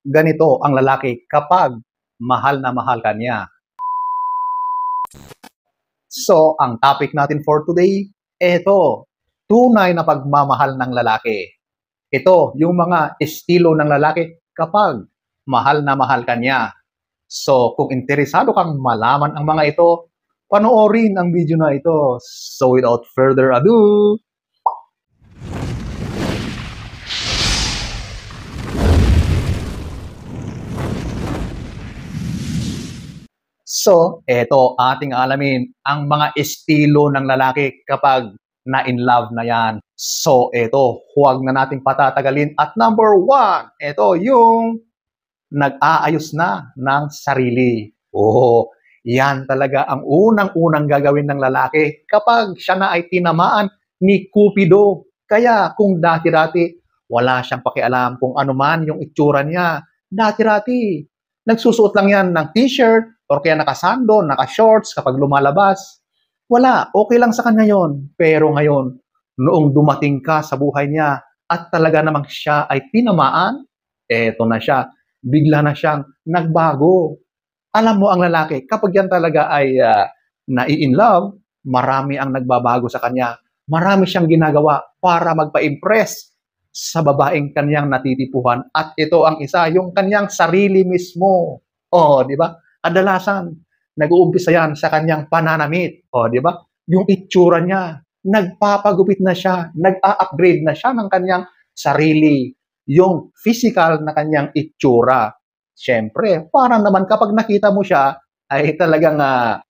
ganito ang lalaki kapag mahal na mahal ka niya. So, ang topic natin for today, ito, tunay na pagmamahal ng lalaki. Ito, yung mga estilo ng lalaki kapag mahal na mahal ka niya. So, kung interesado kang malaman ang mga ito, panoorin ang video na ito. So, without further ado, so, eto ating alamin ang mga estilo ng lalaki kapag na-in love na yan. So, eto, huwag na nating patatagalin. At number 1, eto yung nag-aayos na ng sarili. Oh, yan talaga ang unang-unang gagawin ng lalaki kapag siya na ay tinamaan ni Cupido. Kaya kung dati-dati wala siyang pakialam kung ano man yung itsura niya, dati-dati nagsusuot lang yan ng t-shirt or kaya nakasando, naka-shorts kapag lumalabas. Wala, okay lang sa kanya yon. Pero ngayon, noong dumating ka sa buhay niya at talaga namang siya ay tinamaan, eto na siya, bigla na siyang nagbago. Alam mo ang lalaki, kapag yan talaga ay nai-in love, marami ang nagbabago sa kanya. Marami siyang ginagawa para magpa-impress sa babaeng kanyang natitipuhan. At ito ang isa, yung kanyang sarili mismo. Oh, di ba? Kadalasan, nag-uumpisa yan sa kanyang pananamit. Oh, di ba? Yung itsura niya, nagpapagupit na siya, nag-a-upgrade na siya ng kanyang sarili, yung physical na kanyang itsura. Siyempre, parang naman kapag nakita mo siya, ay talagang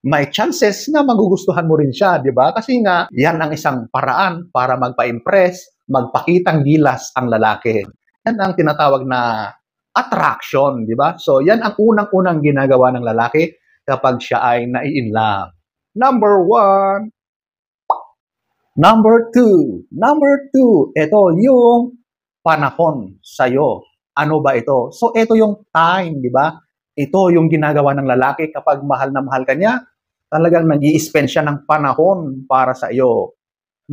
may chances na magugustuhan mo rin siya, di ba? Kasi nga, yan ang isang paraan para magpa-impress, magpakitang gilas ang lalaki. Yan ang tinatawag na attraction, di ba? So, yan ang unang-unang ginagawa ng lalaki kapag siya ay nai-in love. Number 1. Number 2. Number 2, ito yung panahon sa'yo. Ano ba ito? So, ito yung time, di ba? Ito yung ginagawa ng lalaki kapag mahal na mahal ka niya. Talagang nag-i-spend siya ng panahon para sa iyo.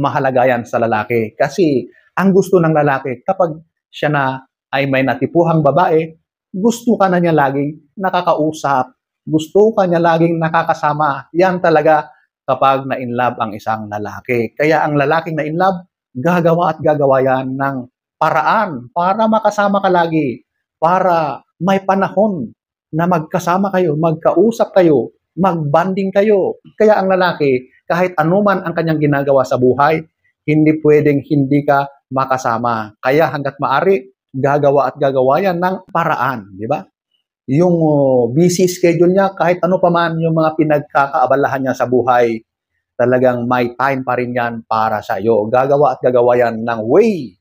Mahalaga yan sa lalaki. Kasi ang gusto ng lalaki kapag siya na ay may natipuhang babae, gusto ka na niya laging nakakausap. Gusto ka niya laging nakakasama. Yan talaga kapag na-in love ang isang lalaki. Kaya ang lalaking na-in love, gagawa at gagawa yan ng paraan para makasama ka lagi. Para may panahon na magkasama kayo, magkausap kayo, magbanding kayo. Kaya ang lalaki, kahit anuman ang kanyang ginagawa sa buhay, hindi pwedeng hindi ka makasama. Kaya hanggat maari, gagawa at gagawa yan ng paraan, di ba? Yung busy schedule niya, kahit ano pa man yung mga pinagkakaabalahan niya sa buhay, talagang may time pa rin yan para sa iyo. Gagawa at gagawa yan ng way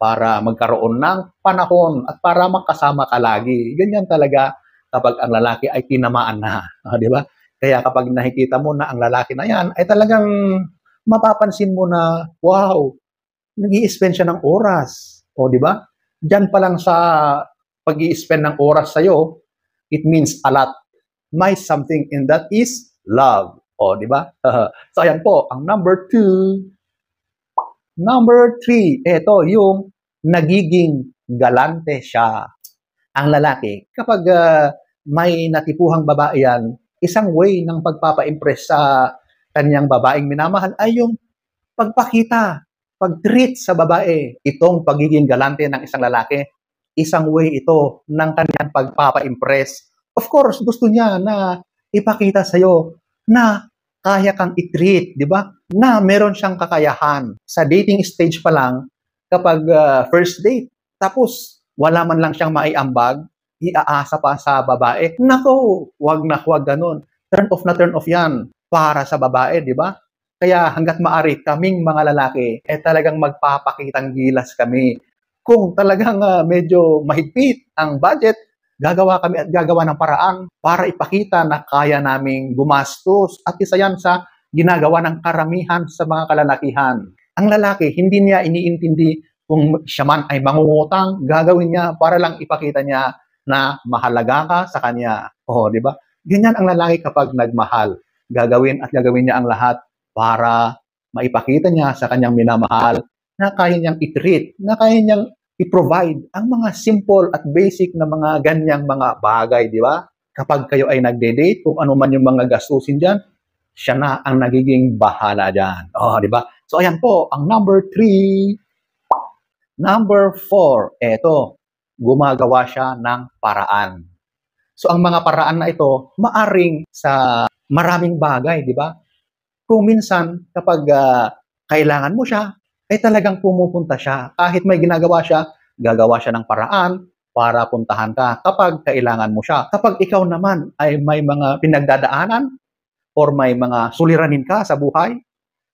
para magkaroon ng panahon at para makasama ka lagi. Ganyan talaga kapag ang lalaki ay tinamaan na, di ba? Kaya kapag nakikita mo na ang lalaki na yan, ay talagang mapapansin mo na, wow, nag-i-spend siya ng oras. O, di ba? Diyan pa lang sa pag-i-spend ng oras sa'yo, it means a lot. May something in that is love. O, di ba? So, ayan po, ang number 2. Number 3, ito yung nagiging galante siya. Ang lalaki, kapag may natipuhang babae yan, isang way ng pagpapa-impress sa kanyang babaeng minamahal ay yung pagpakita, pag-treat sa babae. Itong pagiging galante ng isang lalaki, isang way ito ng kanyang pagpapa-impress. Of course, gusto niya na ipakita sa'yo na kaya kang i-treat, di ba? Na meron siyang kakayahan. Sa dating stage pa lang, kapag first date, tapos wala man lang siyang maiambag, iaasa pa sa babae. Nako, wag na wag ganun. Turn off na turn off yan para sa babae, di ba? Kaya hanggat maari, kaming mga lalaki, talagang magpapakitang gilas kami. Kung talagang medyo mahigpit ang budget, gagawa kami at gagawa ng paraan para ipakita na kaya naming gumastos. At isa yan sa ginagawa ng karamihan sa mga kalalakihan. Ang lalaki, hindi niya iniintindi kung siya man ay mangungutang, gagawin niya para lang ipakita niya na mahalaga ka sa kanya. Oh, di ba? Ganyan ang lalaki kapag nagmahal. Gagawin at gagawin niya ang lahat para maipakita niya sa kanyang minamahal na kaya niyang i-treat, na kaya niyang i-provide ang mga simple at basic na mga ganyang mga bagay, di ba? Kapag kayo ay nagde-date, kung ano man yung mga gastusin dyan, siya na ang nagiging bahala dyan. Oh, di ba? So, ayan po, ang number 3. Number 4, eto, gumagawa siya ng paraan. So, ang mga paraan na ito, maaring sa maraming bagay, di ba? Kung minsan, kapag kailangan mo siya, ay talagang pumupunta siya. Kahit may ginagawa siya, gagawa siya ng paraan para puntahan ka kapag kailangan mo siya. Kapag ikaw naman ay may mga pinagdadaanan or may mga suliranin ka sa buhay,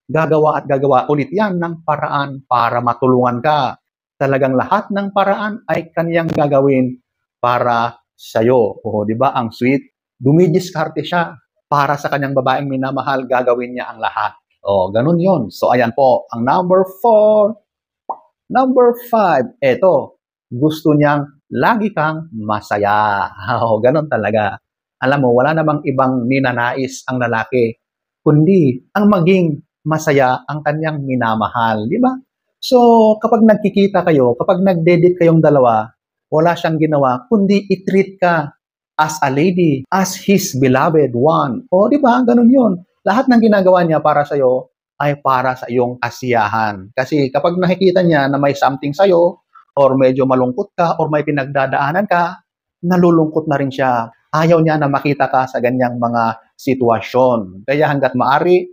gagawa at gagawa ulit yan ng paraan para matulungan ka. Talagang lahat ng paraan ay kaniyang gagawin para sa'yo. O, di ba? Ang sweet. Dumidiskarte siya para sa kanyang babaeng minamahal, gagawin niya ang lahat. O, ganun yun. So, ayan po. Ang number 4. Number 5. Eto, gusto niyang lagi kang masaya. O, ganun talaga. Alam mo, wala namang ibang ninanais ang lalaki, kundi ang maging masaya ang kanyang minamahal. Di ba? So, kapag nagkikita kayo, kapag nag-date kayong dalawa, wala siyang ginawa, kundi i-treat ka as a lady, as his beloved one. O, di ba? Ganun yun. Lahat ng ginagawa niya para sa'yo ay para sa iyong kasiyahan. Kasi kapag nakikita niya na may something sa'yo, or medyo malungkot ka, or may pinagdadaanan ka, nalulungkot na rin siya. Ayaw niya na makita ka sa ganyang mga sitwasyon. Kaya hanggat maari,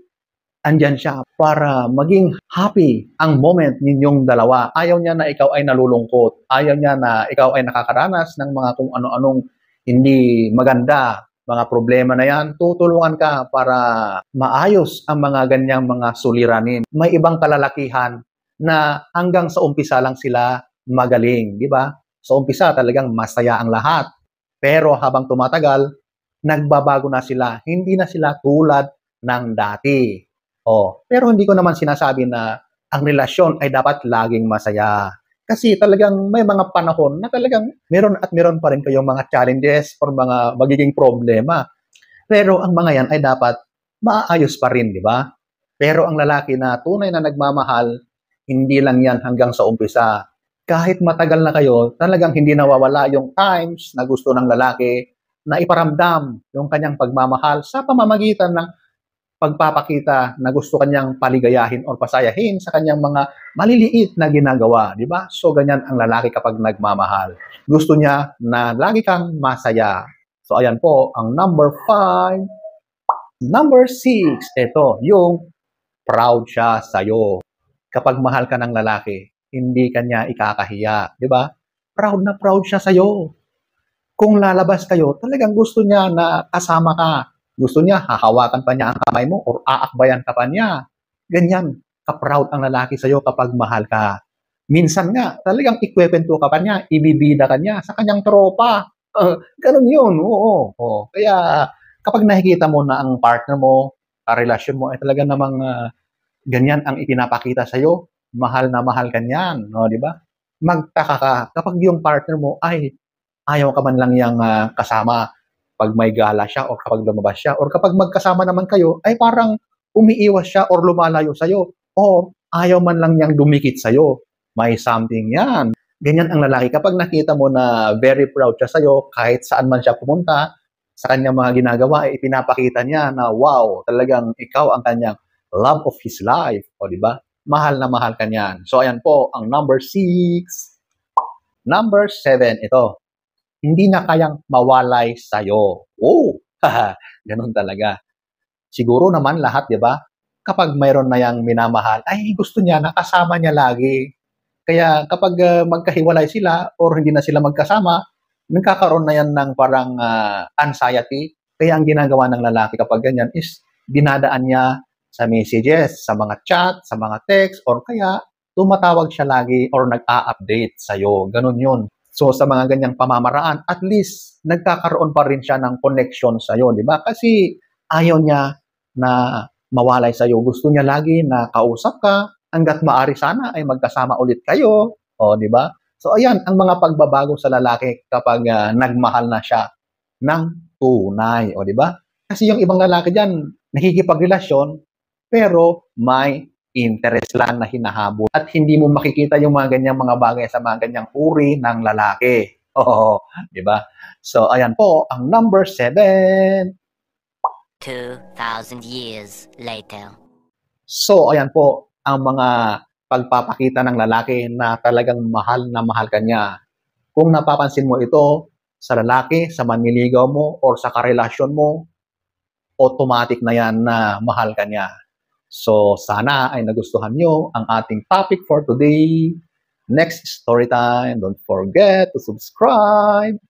andyan siya para maging happy ang moment ninyong dalawa. Ayaw niya na ikaw ay nalulungkot. Ayaw niya na ikaw ay nakakaranas ng mga kung ano-anong hindi maganda, mga problema na yan. Tutulungan ka para maayos ang mga ganyang mga suliranin. May ibang kalalakihan na hanggang sa umpisa lang sila magaling, di ba? Sa umpisa talagang masaya ang lahat. Pero habang tumatagal, nagbabago na sila. Hindi na sila tulad ng dati. Oh, pero hindi ko naman sinasabi na ang relasyon ay dapat laging masaya. Kasi talagang may mga panahon na talagang meron at meron pa rin kayong mga challenges or mga magiging problema. Pero ang mga yan ay dapat maayos pa rin, di ba? Pero ang lalaki na tunay na nagmamahal, hindi lang yan hanggang sa umpisa. Kahit matagal na kayo, talagang hindi nawawala yung times na gusto ng lalaki na iparamdam yung kanyang pagmamahal sa pamamagitan ng pagpapakita na gusto kanyang paligayahin o pasayahin sa kanyang mga maliliit na ginagawa, di ba? So, ganyan ang lalaki kapag nagmamahal. Gusto niya na lagi kang masaya. So, ayan po, ang number 5. Number 6, ito, yung proud siya sa'yo. Kapag mahal ka ng lalaki, hindi kanya ikakahiya, di ba? Proud na proud siya sa'yo. Kung lalabas kayo, talagang gusto niya na kasama ka. Gusto niya, hahawakan pa niya ang kamay mo or aakbayan ka pa niya. Ganyan, ka-proud ang lalaki sa'yo kapag mahal ka. Minsan nga, talagang ikwepento ka pa niya, ibibida ka niya sa kanyang tropa. Ganun yun, oo. Kaya kapag nakikita mo na ang partner mo, karelasyon mo ay talaga namang ganyan ang ipinapakita sa'yo, mahal na mahal ka niyan, no, di ba? Magtaka ka kapag yung partner mo ay ayaw ka man lang niyang kasama pag may gala siya or kapag lumabas siya or kapag magkasama naman kayo ay parang umiiwas siya or lumalayo sa'yo or ayaw man lang niyang dumikit sa'yo. May something yan. Ganyan ang lalaki. Kapag nakita mo na very proud siya sa'yo, kahit saan man siya pumunta, sa kanyang mga ginagawa, ay ipinapakita niya na wow, talagang ikaw ang kanyang love of his life. O, di ba? Mahal na mahal ka niyan. So, ayan po, ang number 6. Number 7, ito. Hindi na kayang mawalay sa'yo. Oh, ganun talaga. Siguro naman lahat, di ba? Kapag mayroon na yang minamahal, ay gusto niya na kasama niya lagi. Kaya kapag magkahiwalay sila or hindi na sila magkasama, nagkakaroon na yan ng parang anxiety. Kaya ang ginagawa ng lalaki kapag ganyan is dinadaan niya sa messages, sa mga chat, sa mga text, or kaya tumatawag siya lagi or nag-a-update sa'yo. Ganun yun. So, sa mga ganyang pamamaraan, at least, nagkakaroon pa rin siya ng connection sa'yo, di ba? Kasi ayaw niya na mawalay sa'yo. Gusto niya lagi na kausap ka, hanggat maaari sana ay magkasama ulit kayo. O, di ba? So, ayan, ang mga pagbabago sa lalaki kapag nagmahal na siya ng tunay. O, di ba? Kasi yung ibang lalaki dyan, nakikipagrelasyon, pero may interest lang na hinahabol at hindi mo makikita yung mga ganyang mga bagay sa mga ganyang uri ng lalaki. Oo, di ba? So, ayan po, ang number 7. 2,000 years later. So, ayan po, ang mga pagpapakita ng lalaki na talagang mahal na mahal ka niya. Kung napapansin mo ito sa lalaki, sa manliligaw mo, or sa karelasyon mo, automatic na yan na mahal ka niya. So, sana ay nagustuhan nyo ang ating topic for today. Next story time. Don't forget to subscribe.